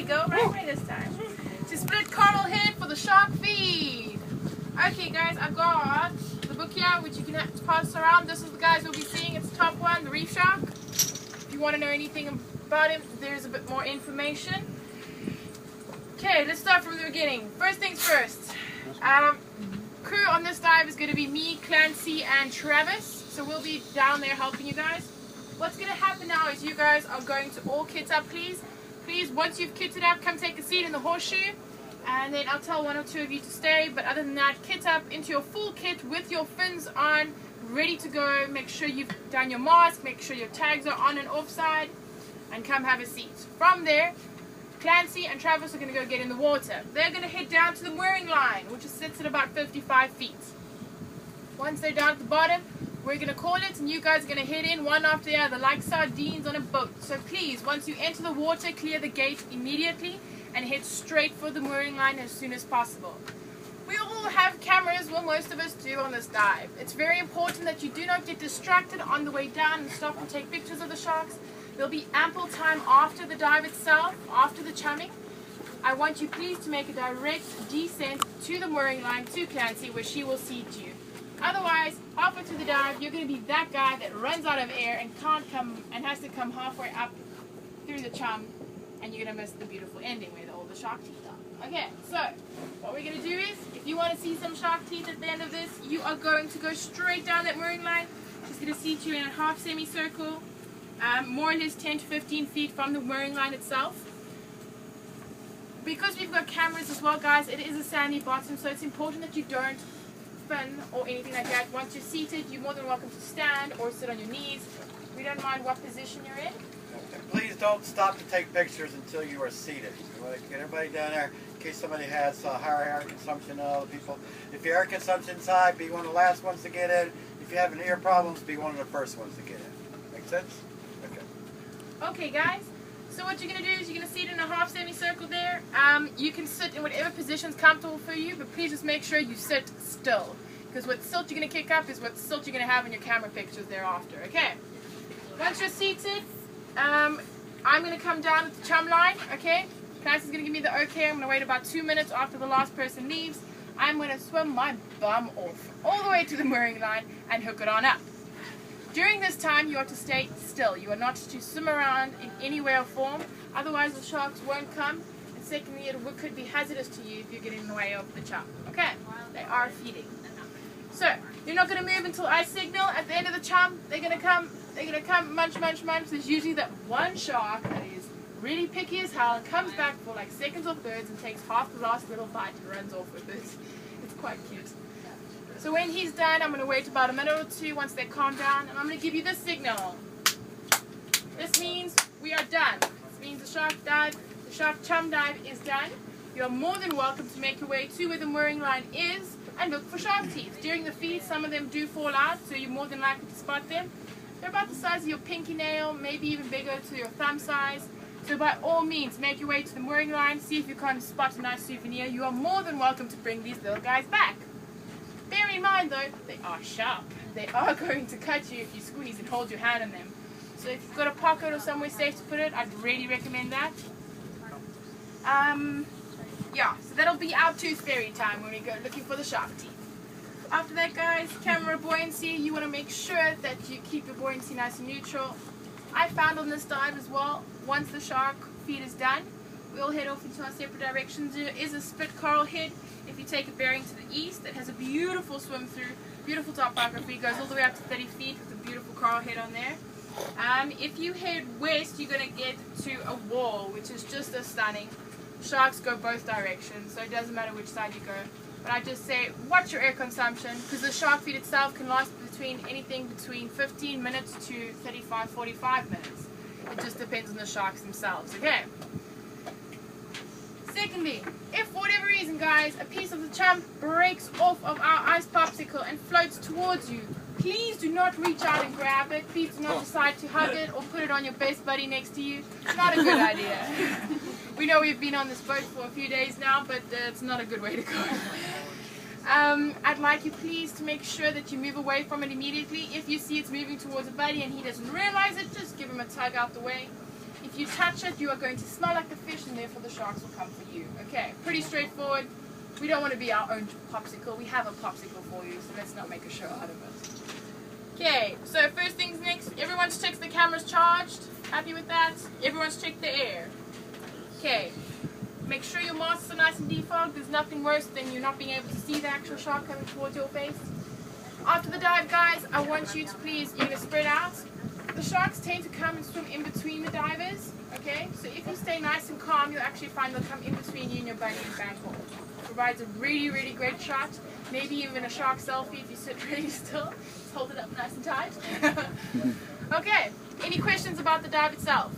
we go, right way this time. To split coral head for the shark feed. Okay guys, I've got the book here which you can pass around. This is the guys we'll be seeing. It's top one, the reef shark. If you want to know anything about him, there's a bit more information. Okay, let's start from the beginning. First things first. Crew on this dive is going to be me, Clancy, and Travis. So we'll be down there helping you guys. What's going to happen now is you guys are going to all kit up, please. Please, once you've kitted up, come take a seat in the horseshoe. And then I'll tell one or two of you to stay. But other than that, kit up into your full kit with your fins on, ready to go. Make sure you've done your mask. Make sure your tags are on and off side. And come have a seat. From there, Clancy and Travis are going to go get in the water. They're going to head down to the mooring line, which sits at about 55 feet. Once they're down at the bottom, we're going to call it, and you guys are going to head in one after the other, like sardines on a boat. So please, once you enter the water, clear the gate immediately and head straight for the mooring line as soon as possible. We all have cameras, well most of us do on this dive. It's very important that you do not get distracted on the way down and stop and take pictures of the sharks. There'll be ample time after the dive itself, after the chumming. I want you please to make a direct descent to the mooring line to Clancy where she will seat you. Otherwise, halfway through the dive, you're going to be that guy that runs out of air and can't come and has to come halfway up through the chum, and you're going to miss the beautiful ending where all the shark teeth are. Okay, so what we're going to do is, if you want to see some shark teeth at the end of this, you are going to go straight down that mooring line. She's going to seat you in a half semicircle, more or less 10 to 15 feet from the mooring line itself. Because we've got cameras as well, guys, it is a sandy bottom, so it's important that you don't or anything like that. Once you're seated, you're more than welcome to stand or sit on your knees. We don't mind what position you're in. And please don't stop to take pictures until you are seated. We want to get everybody down there in case somebody has higher air consumption than other people. If your air consumption's high, be one of the last ones to get in. If you're having ear problems, be one of the first ones to get in. Make sense? Okay. Okay, guys. So what you're going to do is you're going to seat in a half semicircle there. You can sit in whatever position is comfortable for you, but please just make sure you sit still. Because what silt you're going to kick up is what silt you're going to have in your camera pictures thereafter. Okay. Once you're seated, I'm going to come down at the chum line. Okay. Clancy's going to give me the okay. I'm going to wait about 2 minutes after the last person leaves. I'm going to swim my bum off all the way to the mooring line and hook it on up. During this time, you are to stay still. You are not to swim around in any way or form, otherwise the sharks won't come. And secondly, it could be hazardous to you if you get in the way of the chum. Okay, they are feeding. So, you're not going to move until I signal. At the end of the chum, they're going to come, munch, munch, munch. There's usually that one shark that is really picky as hell and comes back for like seconds or thirds and takes half the last little bite and runs off with it. It's quite cute. So when he's done, I'm going to wait about a minute or two once they calm down, and I'm going to give you this signal. This means we are done. This means the shark chum dive is done. You are more than welcome to make your way to where the mooring line is and look for shark teeth. During the feed, some of them do fall out, so you're more than likely to spot them. They're about the size of your pinky nail, maybe even bigger to your thumb size. So by all means, make your way to the mooring line, see if you can't spot a nice souvenir. You are more than welcome to bring these little guys back. Bear in mind though, they are sharp. They are going to cut you if you squeeze and hold your hand on them. So if you've got a pocket or somewhere safe to put it, I'd really recommend that. Yeah, so that'll be our tooth fairy time when we go looking for the shark teeth. After that, guys, camera buoyancy, you want to make sure that you keep your buoyancy nice and neutral. I found on this dive as well, once the shark feed is done, we'll head off into our separate directions. There is a split coral head. If you take a bearing to the east, it has a beautiful swim through, beautiful topography, goes all the way up to 30 feet with a beautiful coral head on there. If you head west, you're going to get to a wall, which is just as stunning. Sharks go both directions, so it doesn't matter which side you go. But I just say, watch your air consumption, because the shark feed itself can last anything between 15 minutes to 35-45 minutes. It just depends on the sharks themselves, okay? Secondly, if for whatever reason, guys, a piece of the chum breaks off of our ice popsicle and floats towards you, please do not reach out and grab it. Please do not decide to hug it or put it on your best buddy next to you. It's not a good idea. We know we've been on this boat for a few days now, but it's not a good way to go. I'd like you please to make sure that you move away from it immediately. If you see it's moving towards a buddy and he doesn't realize it, just give him a tug out the way. If if you touch it, you are going to smell like the fish, and therefore the sharks will come for you. Okay, pretty straightforward. We don't want to be our own popsicle. We have a popsicle for you, so let's not make a show out of it. Okay, so first things next, everyone's checked the camera's charged. Happy with that? Everyone's checked the air. Okay, make sure your masks are nice and defogged. There's nothing worse than you not being able to see the actual shark coming towards your face. After the dive, guys, I want you to please, you're going to spread out. The sharks tend to come and swim in between the divers, okay? So if you stay nice and calm, you'll actually find they'll come in between you and your buddy and bank hold. Provides a really, really great shot. Maybe even a shark selfie if you sit really still. Just hold it up nice and tight. Okay, any questions about the dive itself?